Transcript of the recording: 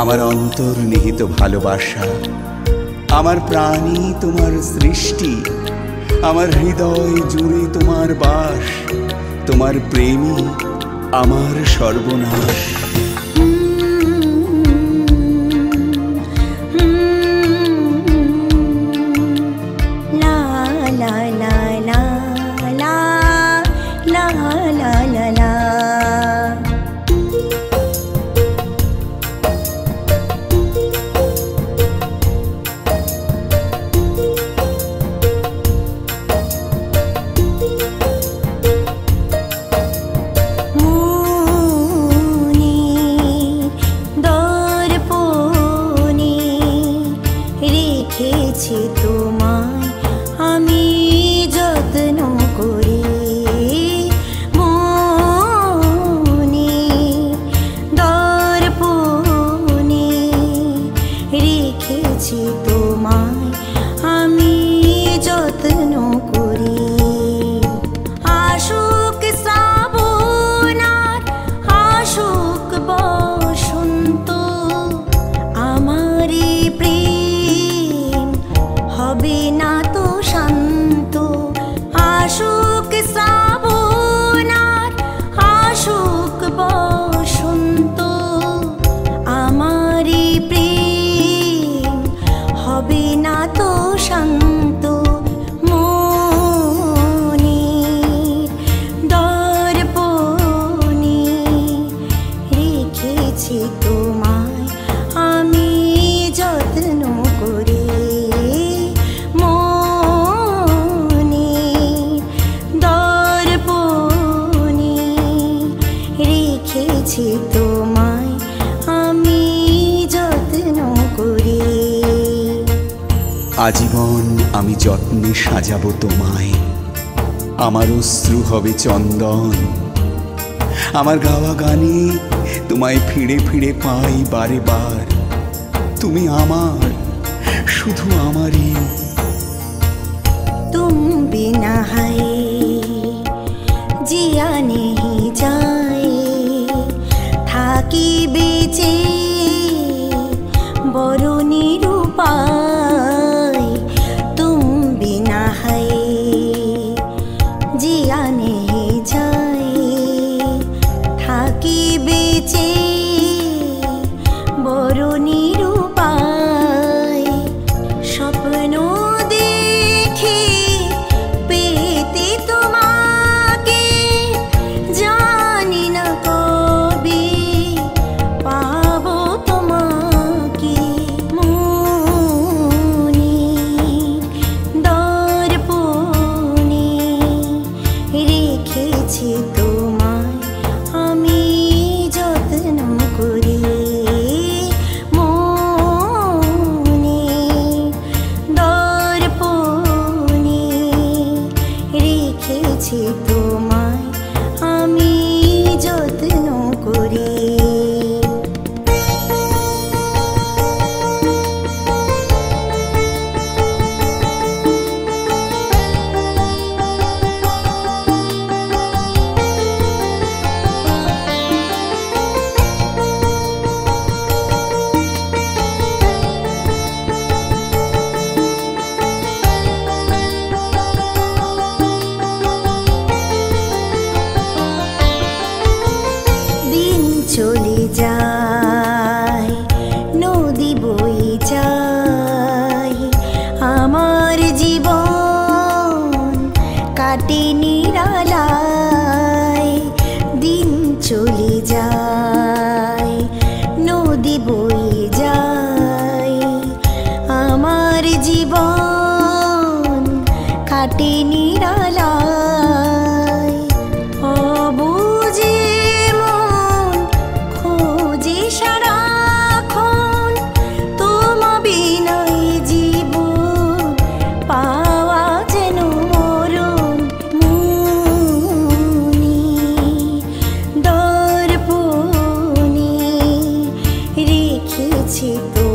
আমার অন্তর্নিহিত ভালোবাসা, আমার প্রাণী তোমার সৃষ্টি, আমার হৃদয় জুড়ে তোমার বাস, তোমার প্রেমই আমার সর্বনাশ। আজীবন আমি যত্নে সাজাবো তোমায়, আমার অশ্রু হবে চন্দন, আমার গাওয়া গানে তোমায় ফিরে ফিরে পাই বারে বার। তুমি আমার, শুধু আমারই। तुम बिना है जिया नहीं जाए, थाकी बेचे बड़ो निरूपाय। तुम बिना है जिया नहीं जाए, थाकी बेचे बड़ो निरूपाय। स्वप्न চলে যায় নদী বয়ে যায়, আমার জীবন কাটে নিরালায়। দিন চলে যায় নদী বয়ে যায়, আমার জীবন কাটে নিরালায়। অবুঝে সারাক্ষণ তোমা বিনা পেয়েছি তো